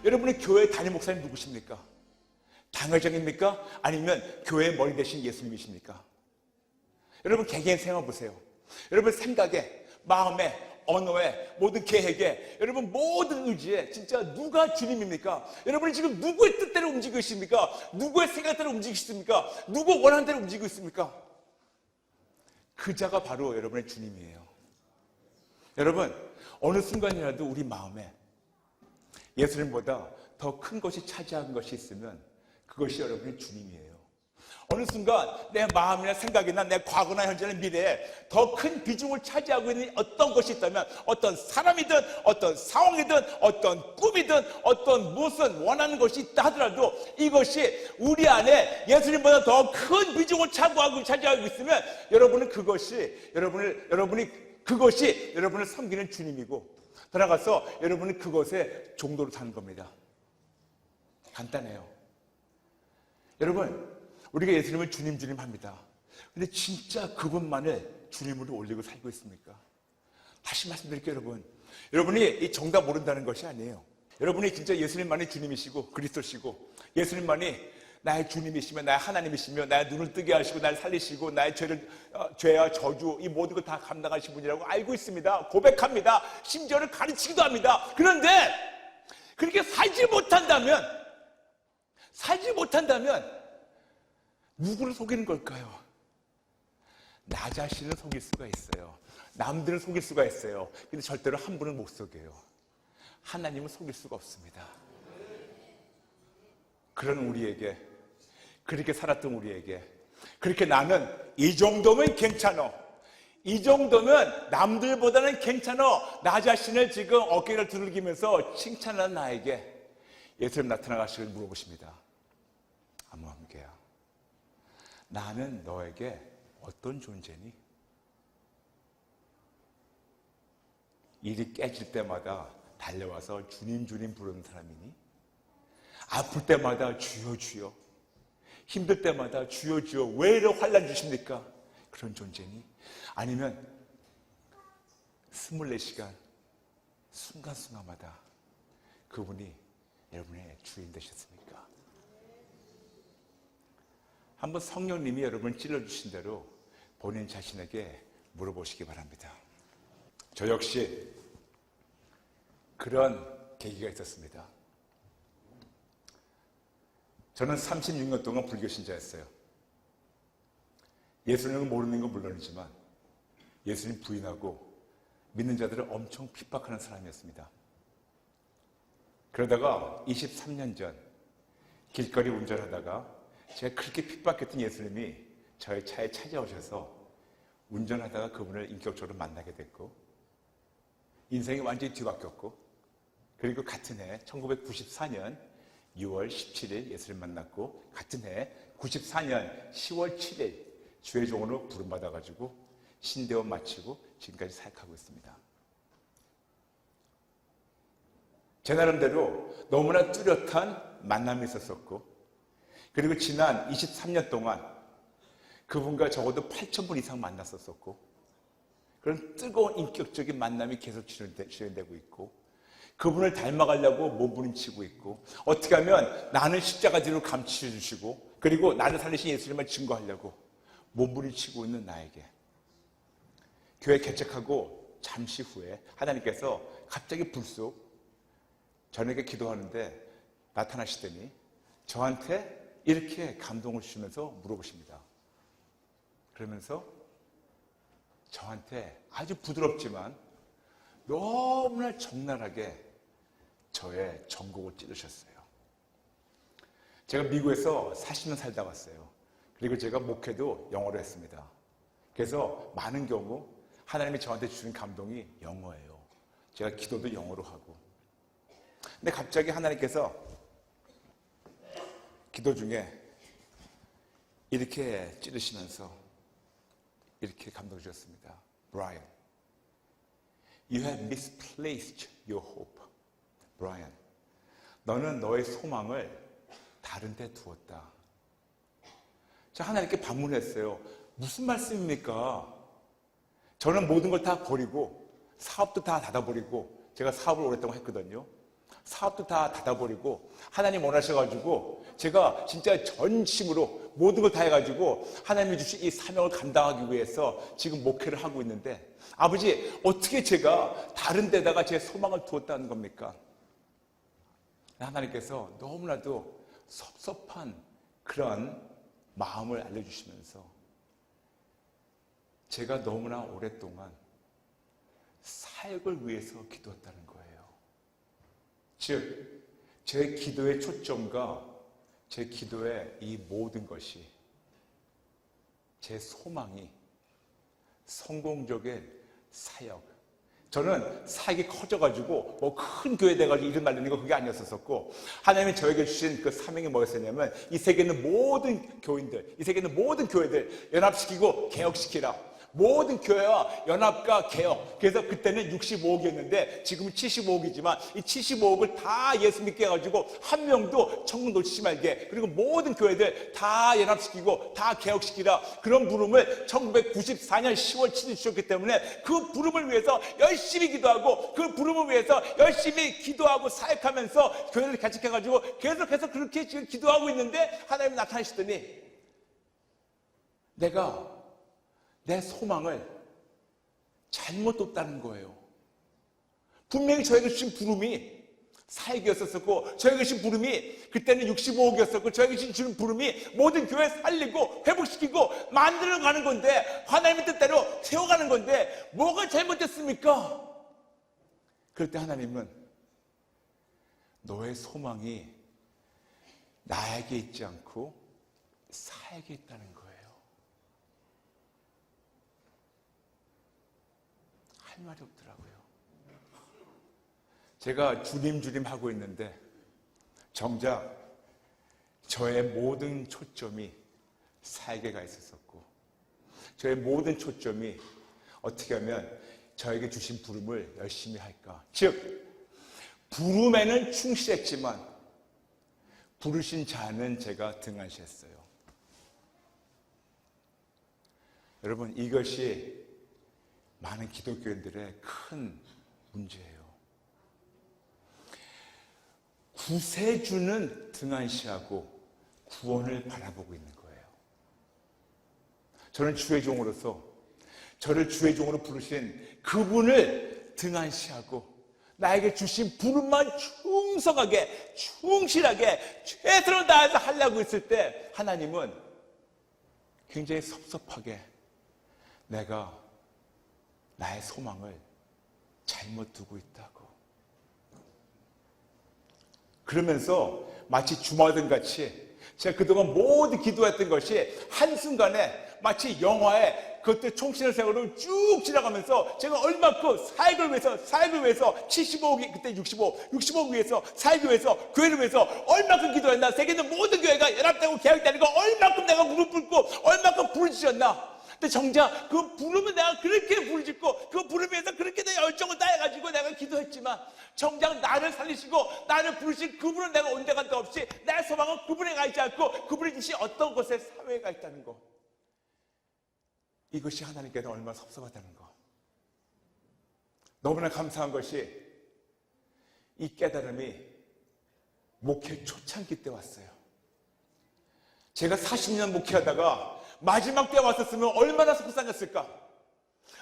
여러분의 교회 담임 목사님 누구십니까? 당회장입니까? 아니면 교회 머리 대신 예수님이십니까? 여러분 개개인 생각해 보세요. 여러분 생각에, 마음에, 언어에, 모든 계획에, 여러분 모든 의지에 진짜 누가 주님입니까? 여러분이 지금 누구의 뜻대로 움직이고 있습니까? 누구의 생각대로 움직이십니까? 누구 원하는 대로 움직이고 있습니까? 그 자가 바로 여러분의 주님이에요. 여러분 어느 순간이라도 우리 마음에 예수님보다 더 큰 것이 차지한 것이 있으면 그것이 여러분의 주님이에요. 어느 순간 내 마음이나 생각이나 내 과거나 현재나 미래에 더 큰 비중을 차지하고 있는 어떤 것이 있다면, 어떤 사람이든 어떤 상황이든 어떤 꿈이든 어떤 무슨 원하는 것이 있다 하더라도 이것이 우리 안에 예수님보다 더 큰 비중을 차지하고 있으면 여러분은 그것이 여러분을 섬기는 주님이고, 따라가서 여러분은 그것에 종도로 사는 겁니다. 간단해요. 여러분 우리가 예수님을 주님 합니다. 근데 진짜 그분만을 주님으로 올리고 살고 있습니까? 다시 말씀드릴게요. 여러분이 이 정답 모른다는 것이 아니에요. 여러분이 진짜 예수님만이 주님이시고 그리스도시고, 예수님만이 나의 주님이시며 나의 하나님이시며 나의 눈을 뜨게 하시고 나를 살리시고 나의 죄와 저주 이 모든 걸 다 감당하신 분이라고 알고 있습니다. 고백합니다. 심지어는 가르치기도 합니다. 그런데 그렇게 살지 못한다면 누구를 속이는 걸까요? 나 자신을 속일 수가 있어요. 남들을 속일 수가 있어요. 근데 절대로 한 분은 못 속여요. 하나님을 속일 수가 없습니다. 그런 우리에게, 그렇게 살았던 우리에게, 그렇게 나는 이 정도면 괜찮아, 이 정도면 남들보다는 괜찮아, 나 자신을 지금 어깨를 두들기면서 칭찬하는 나에게 예수님 나타나가시길 물어보십니다. 아무함께야, 나는 너에게 어떤 존재니? 일이 깨질 때마다 달려와서 주님 부르는 사람이니? 아플 때마다 주여 주여, 힘들 때마다 주여 주여, 왜 이런 환난 주십니까? 그런 존재니? 아니면 24시간 순간순간마다 그분이 여러분의 주인 되셨습니까? 한번 성령님이 여러분을 찔러주신 대로 본인 자신에게 물어보시기 바랍니다. 저 역시 그런 계기가 있었습니다. 저는 36년 동안 불교 신자였어요. 예수님을 모르는 건 물론이지만 예수님 부인하고 믿는 자들을 엄청 핍박하는 사람이었습니다. 그러다가 23년 전 길거리 운전하다가 제가 그렇게 핍박했던 예수님이 저의 차에 찾아오셔서 운전하다가 그분을 인격적으로 만나게 됐고, 인생이 완전히 뒤바뀌었고, 그리고 같은 해 1994년 6월 17일 예수님 만났고, 같은 해 94년 10월 7일 주의 종으로 부름받아가지고 신대원 마치고 지금까지 사역하고 있습니다. 제 나름대로 너무나 뚜렷한 만남이 있었었고, 그리고 지난 23년 동안 그분과 적어도 8,000분 이상 만났었었고, 그런 뜨거운 인격적인 만남이 계속 진행되고 있고, 그분을 닮아가려고 몸부림치고 있고, 어떻게 하면 나는 십자가 뒤로 감추어 주시고, 그리고 나를 살리신 예수님을 증거하려고 몸부림치고 있는 나에게 교회 개척하고 잠시 후에 하나님께서 갑자기 불쑥 저녁에 기도하는데 나타나시더니 저한테 이렇게 감동을 주시면서 물어보십니다. 그러면서 저한테 아주 부드럽지만 너무나 적나라하게 저의 전곡을 찌르셨어요. 제가 미국에서 40년 살다 왔어요. 그리고 제가 목회도 영어로 했습니다. 그래서 많은 경우 하나님이 저한테 주신 감동이 영어예요. 제가 기도도 영어로 하고. 근데 갑자기 하나님께서 기도 중에 이렇게 찌르시면서 이렇게 감동 주셨습니다. Brian, you have misplaced your hope. Brian, 너는 너의 소망을 다른 데 두었다. 제가 하나님께 반문했어요. 무슨 말씀입니까? 저는 모든 걸 다 버리고 사업도 다 닫아버리고, 제가 사업을 오랫동안 했거든요. 사업도 다 닫아버리고 하나님 원하셔가지고 제가 진짜 전심으로 모든 걸 다 해가지고 하나님이 주신 이 사명을 감당하기 위해서 지금 목회를 하고 있는데, 아버지, 어떻게 제가 다른 데다가 제 소망을 두었다는 겁니까? 하나님께서 너무나도 섭섭한 그런 마음을 알려주시면서 제가 너무나 오랫동안 사역을 위해서 기도했다는 거예요. 즉, 제 기도의 초점과 제 기도의 이 모든 것이, 제 소망이 성공적인 사역. 저는 사역이 커져가지고 뭐 큰 교회 돼가지고 이름 날리는 거 그게 아니었었고, 하나님이 저에게 주신 그 사명이 뭐였었냐면 이 세계 있는 모든 교인들, 이 세계 있는 모든 교회들 연합시키고 개혁시키라. 모든 교회와 연합과 개혁. 그래서 그때는 65억이었는데 지금은 75억이지만 이 75억을 다 예수 믿게 해가지고 한 명도 천국 놓치지 말게, 그리고 모든 교회들 다 연합시키고 다 개혁시키라. 그런 부름을 1994년 10월 7일 주셨기 때문에 그 부름을 위해서 열심히 기도하고 그 부름을 위해서 열심히 기도하고 사역하면서 교회를 개척해가지고 계속해서 그렇게 지금 기도하고 있는데 하나님이 나타나시더니 내가 내 소망을 잘못 뒀다는 거예요. 분명히 저에게 주신 부름이 사역이었었고, 저에게 주신 부름이 그때는 65억이었었고, 저에게 주신 부름이 모든 교회 살리고 회복시키고 만들어가는 건데, 하나님의 뜻대로 세워가는 건데 뭐가 잘못됐습니까? 그럴 때 하나님은 너의 소망이 나에게 있지 않고 사역에 있다는 거예요. 할 말이 없더라고요. 제가 주님 하고 있는데 정작 저의 모든 초점이 사역에 가 있었었고, 저의 모든 초점이 어떻게 하면 저에게 주신 부름을 열심히 할까. 즉, 부름에는 충실했지만 부르신 자는 제가 등한시했어요. 여러분, 이것이 많은 기독교인들의 큰 문제예요. 구세주는 등한시하고 구원을 바라보고 있는 거예요. 저는 주의 종으로서 저를 주의 종으로 부르신 그분을 등한시하고 나에게 주신 부름만 충성하게 충실하게 최선을 다해서 하려고 했을 때 하나님은 굉장히 섭섭하게 내가 나의 소망을 잘못 두고 있다고. 그러면서 마치 주마등 같이 제가 그동안 모두 기도했던 것이 한순간에 마치 영화에 그때 총신의 세월을 쭉 지나가면서 제가 얼마큼 사역을 위해서 75억이 그때 65억 위해서 사역을 위해서 교회를 위해서 얼마큼 기도했나. 세계 있는 모든 교회가 연합되고 개혁되는 거 얼마큼 내가 무릎 꿇고 얼마큼 부르짖었나. 근데 정작 그 부름을 내가 그렇게 부르짖고 그 부름에 대해서 그렇게 내 열정을 다해가지고 내가 기도했지만 정작 나를 살리시고 나를 부르신 그분은 내가 온데간데 없이 내 소망은 그분에 가 있지 않고 그분이 주신 어떤 곳에 사회에 가 있다는 거. 이것이 하나님께는 얼마나 섭섭하다는 거. 너무나 감사한 것이 이 깨달음이 목회 초창기 때 왔어요. 제가 40년 목회하다가 마지막 때 왔었으면 얼마나 속상했을까.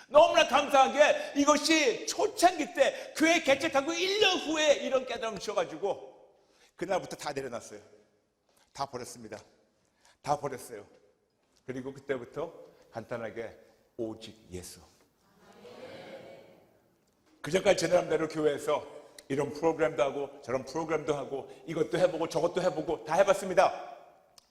너무나 감사하게 이것이 초창기 때 교회 개척하고 1년 후에 이런 깨달음을 주셔가지고 그날부터 다 내려놨어요. 다 버렸습니다. 다 버렸어요. 그리고 그때부터 간단하게 오직 예수. 그전까지 제 나름대로 교회에서 이런 프로그램도 하고 저런 프로그램도 하고 이것도 해보고 저것도 해보고 다 해봤습니다.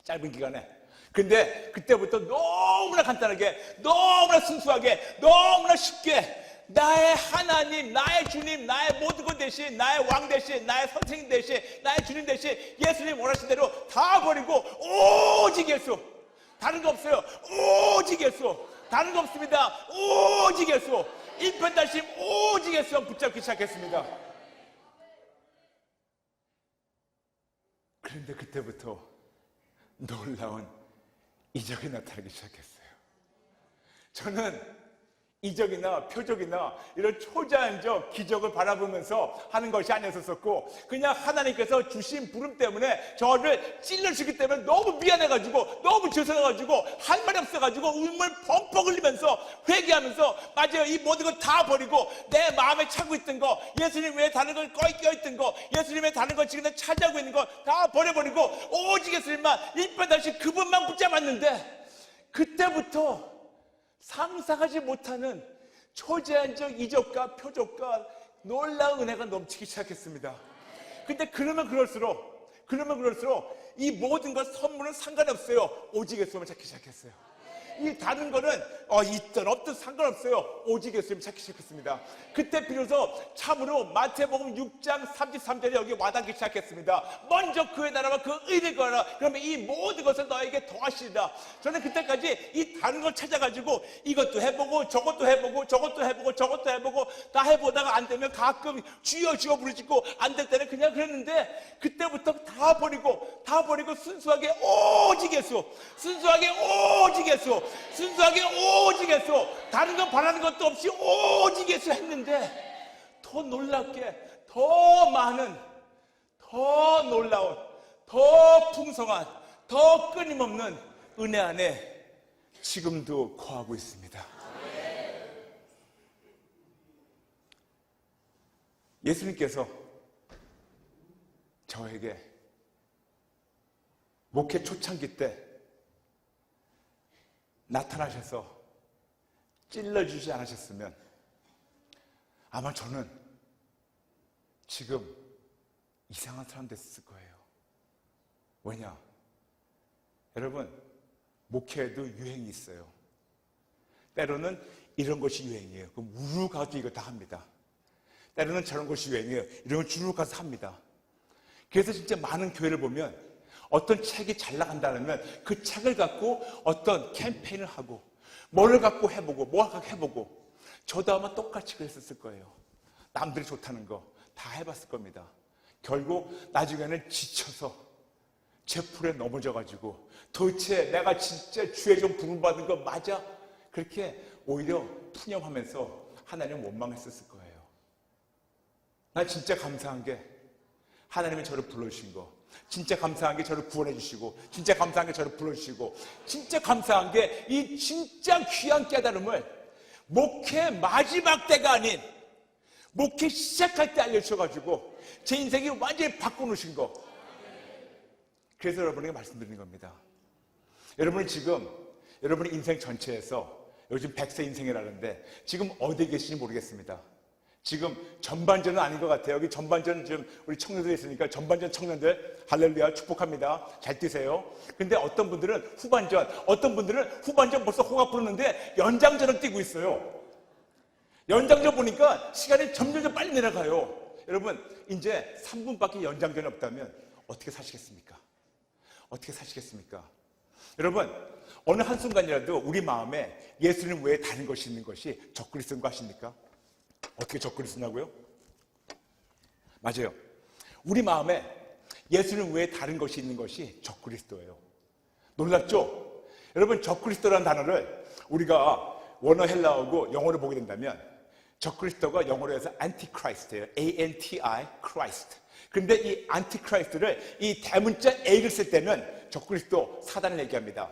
짧은 기간에. 근데 그때부터 너무나 간단하게, 너무나 순수하게, 너무나 쉽게 나의 하나님, 나의 주님, 나의 모든 것 대신, 나의 왕 대신, 나의 선생님 대신, 나의 주님 대신 예수님 원하신 대로 다 버리고 오직 예수. 다른 거 없어요. 오직 예수. 다른 거 없습니다. 오직 예수. 일편단심 오직 예수만 붙잡기 시작했습니다. 그런데 그때부터 놀라운 이적이 나타나기 시작했어요. 저는 이적이나 표적이나 이런 초자연적 기적을 바라보면서 하는 것이 아니었었고, 그냥 하나님께서 주신 부름 때문에 저를 찔러주기 때문에 너무 미안해가지고, 너무 죄송해가지고, 할 말이 없어가지고 눈물 펑펑 흘리면서 회개하면서, 맞아요, 이 모든 걸 다 버리고 내 마음에 차고 있던 거, 예수님 외에 다른 걸 껴있던 거, 예수님 외에 다른 걸 지금 차지하고 있는 거 다 버려버리고 오직 예수님만 일편단심 그분만 붙잡았는데, 그때부터 상상하지 못하는 초제한적 이적과 표적과 놀라운 은혜가 넘치기 시작했습니다. 근데 그러면 그럴수록 이 모든 것 선물은 상관이 없어요. 오직 예수님을 찾기 시작했어요. 이 다른 거는 있든 없든 상관없어요. 오직 예수님을 찾기 시작했습니다. 그때 비로소 참으로 마태복음 6장 33절에 여기 와닿기 시작했습니다. 먼저 그의 나라와 그 의를 구하라. 그러면 이 모든 것을 너에게 더하시리라. 저는 그때까지 이 다른 걸 찾아가지고 이것도 해보고 저것도 해보고 저것도 해보고 저것도 해보고 다 해보다가 안 되면 가끔 주여 주여 부르짖고 안 될 때는 그냥 그랬는데, 그때부터 다 버리고 순수하게 오직 예수, 순수하게 오직 예수, 순수하게 오직 예수, 다른 거 바라는 것도 없이 오직 예수 했는데, 더 놀랍게 더 많은, 더 놀라운, 더 풍성한, 더 끊임없는 은혜 안에 지금도 거하고 있습니다. 예수님께서 저에게 목회 초창기 때 나타나셔서 찔러주지 않으셨으면 아마 저는 지금 이상한 사람 됐을 거예요. 왜냐? 여러분, 목회에도 유행이 있어요. 때로는 이런 것이 유행이에요. 그럼 우르르 가서 이거 다 합니다. 때로는 저런 것이 유행이에요. 이런 걸 주르륵 가서 합니다. 그래서 진짜 많은 교회를 보면 어떤 책이 잘 나간다면 그 책을 갖고 어떤 캠페인을 하고 뭐를 갖고 해보고 뭐 갖고 해보고, 저도 아마 똑같이 그랬었을 거예요. 남들이 좋다는 거 다 해봤을 겁니다. 결국 나중에는 지쳐서 제 풀에 넘어져가지고 도대체 내가 진짜 주의 좀 부름받은 거 맞아? 그렇게 오히려 푸념하면서 하나님 원망했었을 거예요. 난 진짜 감사한 게 하나님이 저를 불러주신 거, 진짜 감사한 게 저를 구원해 주시고, 진짜 감사한 게 저를 불러주시고, 진짜 감사한 게 이 진짜 귀한 깨달음을 목회 마지막 때가 아닌 목회 시작할 때 알려주셔가지고 제 인생이 완전히 바꿔놓으신 거. 그래서 여러분에게 말씀드리는 겁니다. 여러분이 지금 여러분의 인생 전체에서 요즘 100세 인생이라는데 지금 어디에 계신지 모르겠습니다. 지금 전반전은 아닌 것 같아요. 여기 전반전 좀 우리 청년들이 있으니까 전반전 청년들 할렐루야 축복합니다. 잘 뛰세요. 근데 어떤 분들은 후반전 벌써 호가 부르는데 연장전을 뛰고 있어요. 연장전 보니까 시간이 점점 빨리 내려가요. 여러분, 이제 3분밖에 연장전이 없다면 어떻게 사시겠습니까? 어떻게 사시겠습니까? 여러분, 어느 한순간이라도 우리 마음에 예수님 외에 다른 것이 있는 것이 적그리스도인 거 아십니까? 어떻게 적그리스도냐고요? 맞아요. 우리 마음에 예수님 외에 다른 것이 있는 것이 적그리스도예요. 놀랍죠? 여러분, 적그리스도라는 단어를 우리가 원어 헬라어고 영어로 보게 된다면 적그리스도가 영어로 해서 안티크라이스트예요. A-N-T-I, Christ. 근데 이 안티크라이스트를 이 대문자 A를 쓸 때는 적그리스도, 사단을 얘기합니다.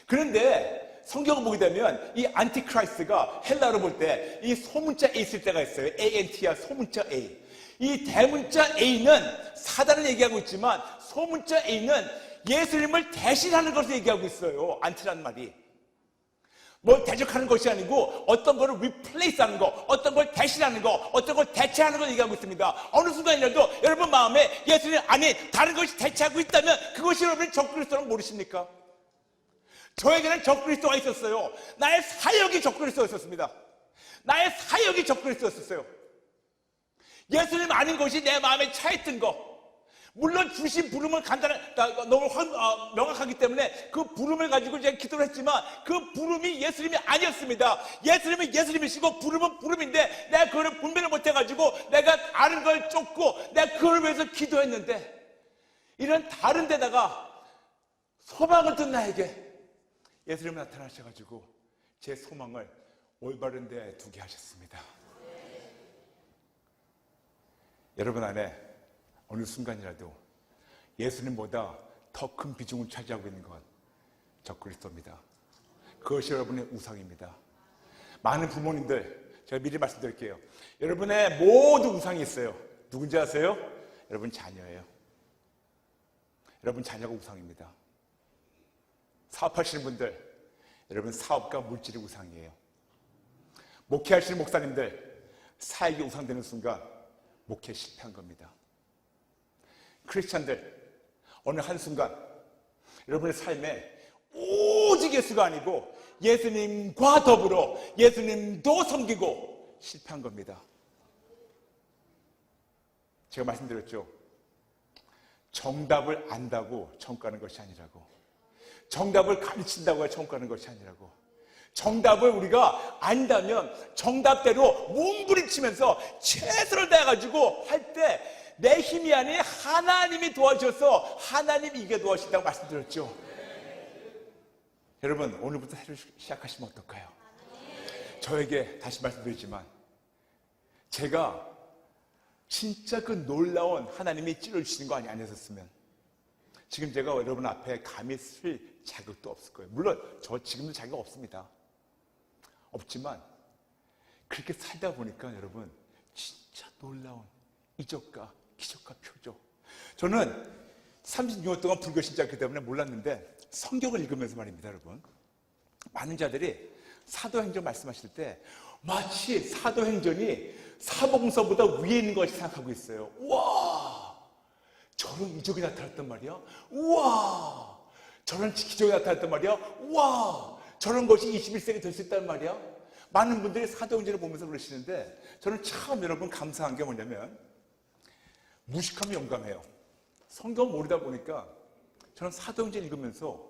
그런데 성경을 보게 되면 이 안티크라이스트가 헬라어로 볼 때 이 소문자 A 쓸 때가 있어요. A-N-T-I, 소문자 A. 이 대문자 A는 사단을 얘기하고 있지만 소문자 A는 예수님을 대신하는 것을 얘기하고 있어요. 안티라는 말이. 뭘 대적하는 것이 아니고 어떤 거를 replace하는 거, 어떤 걸 대신하는 거, 어떤 걸 대체하는 걸 얘기하고 있습니다. 어느 순간이라도 여러분 마음에 예수님 아닌 다른 것이 대체하고 있다면 그것이 여러분이 적그리스도라는 모르십니까? 저에게는 적그리스도가 있었어요. 나의 사역이 적그리스도가 있었습니다. 나의 사역이 적그리스도였었어요. 예수님 아닌 것이 내 마음에 차있던 거, 물론 주신 부름은 너무 명확하기 때문에 그 부름을 가지고 제가 기도를 했지만 그 부름이 예수님이 아니었습니다. 예수님은 예수님이시고 부름은 부름인데 내가 그걸 분별을 못해가지고 내가 다른 걸 쫓고 내가 그걸 위해서 기도했는데, 이런 다른 데다가 소망을 둔 나에게 예수님이 나타나셔가지고 제 소망을 올바른 데 두게 하셨습니다. 여러분 안에 어느 순간이라도 예수님보다 더 큰 비중을 차지하고 있는 건 적그리스도입니다. 그것이 여러분의 우상입니다. 많은 부모님들, 제가 미리 말씀드릴게요. 여러분의 모든 우상이 있어요. 누군지 아세요? 여러분 자녀예요. 여러분 자녀가 우상입니다. 사업하시는 분들, 여러분 사업과 물질이 우상이에요. 목회하시는 목사님들, 사역이 우상되는 순간 목회 실패한 겁니다. 크리스찬들, 어느 한순간 여러분의 삶에 오직 예수가 아니고 예수님과 더불어 예수님도 섬기고 실패한 겁니다. 제가 말씀드렸죠. 정답을 안다고 천국가는 것이 아니라고, 정답을 가르친다고 천국가는 것이 아니라고, 정답을 우리가 안다면 정답대로 몸부림치면서 최선을 다해가지고 할 때 내 힘이 아닌 하나님이 도와주셔서 하나님이 이겨 도와주신다고 말씀드렸죠. 여러분 오늘부터 새로 시작하시면 어떨까요? 저에게 다시 말씀드리지만 제가 진짜 그 놀라운 하나님이 찔러주시는 거 아니었으면 지금 제가 여러분 앞에 감히 쓸 자격도 없을 거예요. 물론 저 지금도 자격 없습니다. 없지만 그렇게 살다 보니까 여러분 진짜 놀라운 이적과 기적과 표적. 저는 36년 동안 불교 신자였기 때문에 몰랐는데 성경을 읽으면서 말입니다. 여러분 많은 자들이 사도행전 말씀하실 때 마치 사도행전이 사복음서보다 위에 있는 것이 생각하고 있어요. 우와, 저런 이적이 나타났단 말이야. 우와, 저런 기적이 나타났단 말이야. 우와, 저런 것이 21세기 될 수 있단 말이야. 많은 분들이 사도행전을 보면서 그러시는데 저는 참 여러분 감사한 게 뭐냐면 무식하면 영감해요. 성경 모르다 보니까 저는 사도행전 읽으면서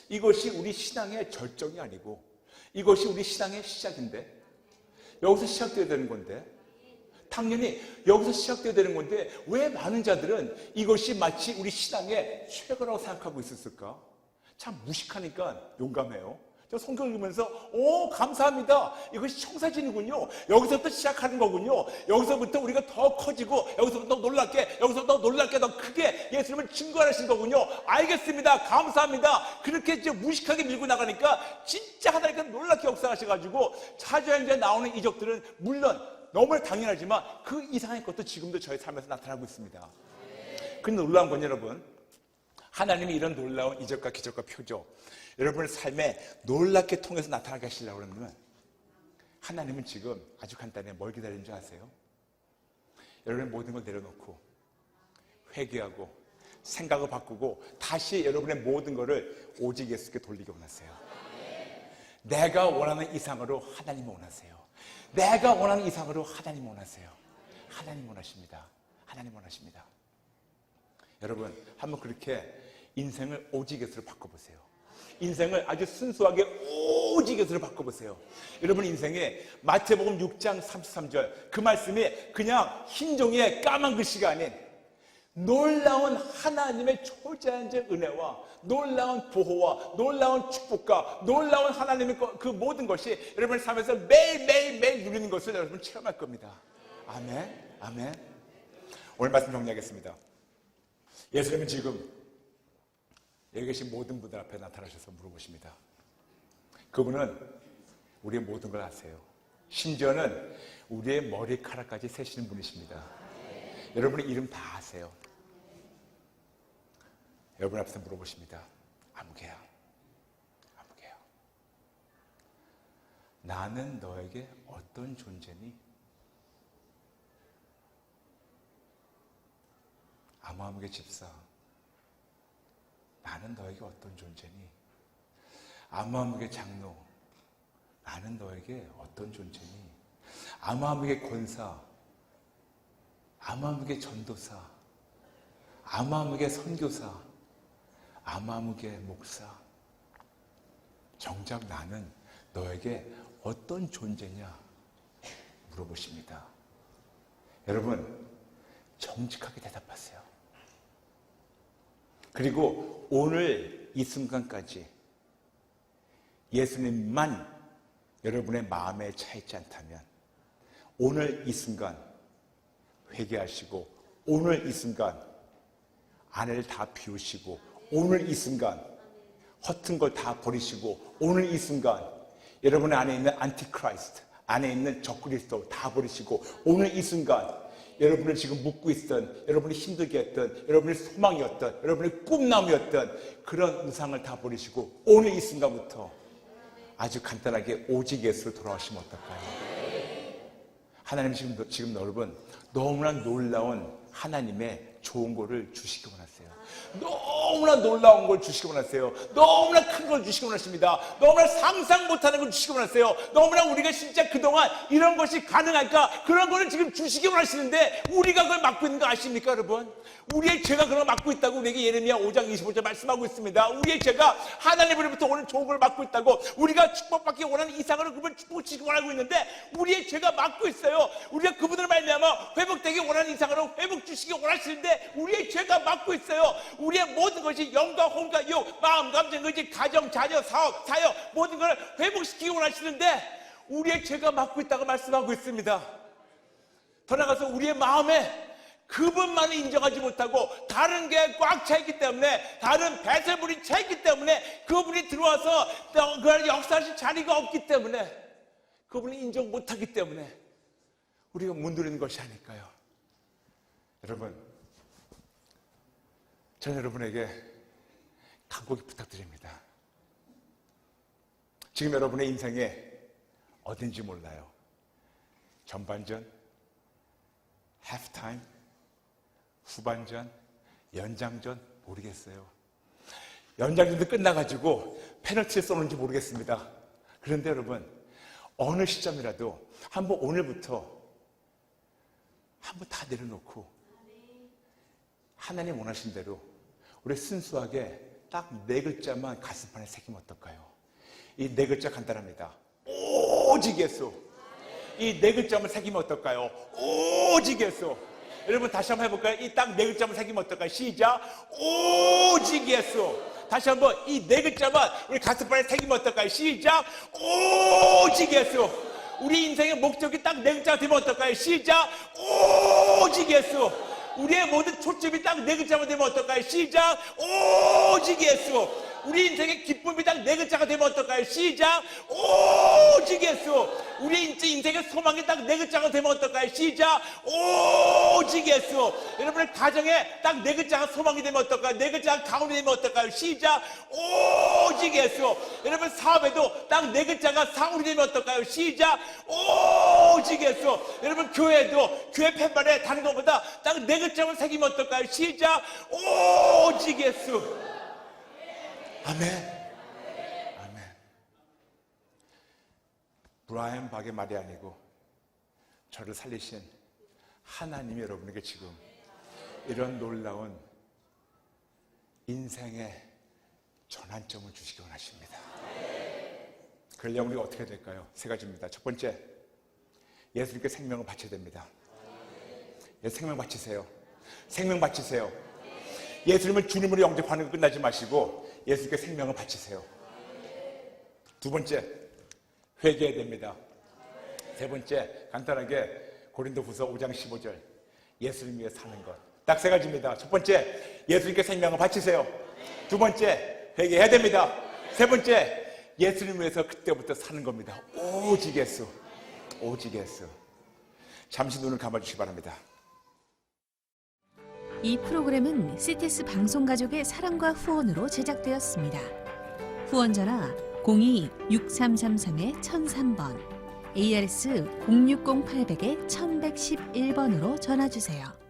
이것이 우리 신앙의 절정이 아니고 이것이 우리 신앙의 시작인데, 여기서 시작되어야 되는 건데, 당연히 여기서 시작되어야 되는 건데 왜 많은 자들은 이것이 마치 우리 신앙의 최고라고 생각하고 있었을까? 참 무식하니까 용감해요. 저 성경 읽으면서 감사합니다. 이것이 청사진이군요. 여기서부터 시작하는 거군요. 여기서부터 우리가 더 커지고 여기서부터 놀랍게 더 크게 예수님을 증거하신 거군요. 알겠습니다. 감사합니다. 그렇게 이제 무식하게 밀고 나가니까 진짜 하나님께서 놀랍게 역사하셔가지고 사도행전에 나오는 이적들은 물론 너무 당연하지만 그 이상의 것도 지금도 저희 삶에서 나타나고 있습니다. 근데 놀라운 건 여러분, 하나님이 이런 놀라운 이적과 기적과 표적, 여러분의 삶에 놀랍게 통해서 나타나게 하시려고 그러면 하나님은 지금 아주 간단해 뭘 기다리는 줄 아세요? 여러분의 모든 걸 내려놓고 회개하고 생각을 바꾸고 다시 여러분의 모든 것을 오직 예수께 돌리기 원하세요. 내가 원하는 이상으로 하나님 원하세요. 내가 원하는 이상으로 하나님 원하세요. 하나님 원하십니다. 하나님 원하십니다. 여러분 한번 그렇게 인생을 오직 예수로 바꿔보세요. 인생을 아주 순수하게 오직 예수로 바꿔보세요. 여러분 인생에 마태복음 6장 33절 그 말씀이 그냥 흰 종이에 까만 글씨가 아닌 놀라운 하나님의 초자연적 은혜와 놀라운 보호와 놀라운 축복과 놀라운 하나님의 그 모든 것이 여러분의 삶에서 매일 누리는 것을 여러분 체험할 겁니다. 아멘, 아멘. 오늘 말씀 정리하겠습니다. 예수님은 지금 여기 계신 모든 분들 앞에 나타나셔서 물어보십니다. 그분은 우리의 모든 걸 아세요. 심지어는 우리의 머리카락까지 세시는 분이십니다. 여러분의 이름 다 아세요. 여러분 앞에서 물어보십니다. 아무개야, 아무개야, 나는 너에게 어떤 존재니? 아무개 집사, 나는 너에게 어떤 존재니? 아무개 장로, 나는 너에게 어떤 존재니? 아무개 권사, 아무개 전도사, 아무개 선교사, 아무개 목사, 정작 나는 너에게 어떤 존재냐 물어보십니다. 여러분 정직하게 대답하세요. 그리고 오늘 이 순간까지 예수님만 여러분의 마음에 차 있지 않다면 오늘 이 순간 회개하시고 오늘 이 순간 아내를 다 비우시고 오늘 이 순간 허튼 걸 다 버리시고 오늘 이 순간 여러분 안에 있는 안티크라이스트, 안에 있는 적그리스도 다 버리시고 오늘 이 순간 여러분을 지금 묻고 있던, 여러분이 힘들게 했던, 여러분의 소망이었던, 여러분의 꿈나무였던 그런 우상을 다 버리시고 오늘 이 순간부터 아주 간단하게 오직 예수로 돌아오시면 어떨까요? 하나님 지금 여러분 너무나 놀라운 하나님의 좋은 거를 주시기 원하세요. 너무나 놀라운 걸 주시기 원하세요. 너무나 큰 걸 주시기 원하십니다. 너무나 상상 못하는 걸 주시기 원하세요. 너무나 우리가 진짜 그동안 이런 것이 가능할까? 그런 거를 지금 주시기 원하시는데 우리가 그걸 막고 있는 거 아십니까, 여러분? 우리의 죄가 그걸 막고 있다고 우리에게 예레미야 5장 25절 말씀하고 있습니다. 우리의 죄가 하나님으로부터 오는 좋은 걸 막고 있다고, 우리가 축복받기 원하는 이상으로 그분을 축복시키기 원하고 있는데 우리의 죄가 막고 있어요. 우리가 그분을 말미암아 회복되기 원하는 이상으로 회복 주시기 원하시는데 우리의 죄가 막고 있어요. 우리의 모든 것이 영과 혼과 육, 마음, 감정, 의지, 가정, 자녀, 사업, 사역 모든 걸 회복시키기 원하시는데 우리의 죄가 막고 있다고 말씀하고 있습니다. 더 나아가서 우리의 마음에 그분만을 인정하지 못하고 다른 게 꽉 차 있기 때문에, 다른 배설물이 차 있기 때문에, 그분이 들어와서 그 역사하실 자리가 없기 때문에, 그분을 인정 못하기 때문에 우리가 문드리는 것이 아닐까요? 여러분, 저는 여러분에게 간곡히 부탁드립니다. 지금 여러분의 인생에 어딘지 몰라요. 전반전, 하프타임, 후반전, 연장전 모르겠어요. 연장전도 끝나가지고 페널티를 쏘는지 모르겠습니다. 그런데 여러분, 어느 시점이라도 한번 오늘부터 한번 다 내려놓고 하나님 원하신 대로 우리 순수하게 딱 4글자만 가슴판에 새기면 어떨까요? 이 4글자 간단합니다. 오직 예수. 이 4글자만 새기면 어떨까요? 오직 예수. 여러분 다시 한번 해볼까요? 이 딱 4글자만 새기면 어떨까요? 시작. 오직 예수. 다시 한번 이 4글자만 우리 가슴판에 새기면 어떨까요? 시작. 오직 예수. 우리 인생의 목적이 딱 4글자가 되면 어떨까요? 시작. 오직 예수. 우리의 모든 초점이 딱 4글자만 되면 어떨까요? 시작. 오직 예수. 우리 인생의 기쁨이 딱 4글자가 되면 어떨까요? 시작. 오직 예수. 우리 인생의 소망이 딱 4글자가 되면 어떨까요? 시작. 오직 예수. 여러분의 가정에 딱 4글자가 소망이 되면 어떨까요? 4글자가 가운이 되면 어떨까요? 시작. 오직 예수. 여러분 사업에도 딱 4글자가 상울이 되면 어떨까요? 시작. 오직 예수. 여러분 교회도 교회 팻말에 다른 것보다 딱 4글자만 새기면 어떨까요? 시작. 오직 예수. 아멘. 아멘. 브라이언 박의 말이 아니고 저를 살리신 하나님이 여러분에게 지금 이런 놀라운 인생의 전환점을 주시기 원하십니다. 그러려면 우리가 어떻게 될까요? 3가지입니다. 첫 번째, 예수님께 생명을 바쳐야 됩니다. 생명 바치세요. 생명 바치세요. 예수님을 주님으로 영접하는 거 끝나지 마시고 예수님께 생명을 바치세요. 2번째, 회개해야 됩니다. 3번째, 간단하게 고린도후서 5장 15절 예수님 위해 사는 것. 딱 3가지입니다. 첫 번째, 예수님께 생명을 바치세요. 2번째, 회개해야 됩니다. 3번째, 예수님 위해서 그때부터 사는 겁니다. 오직 예수. 오직 예수. 잠시 눈을 감아주시기 바랍니다. 이 프로그램은 CTS 방송가족의 사랑과 후원으로 제작되었습니다. 후원전화 02-6333-1003번, ARS 060-800-1111번으로 전화주세요.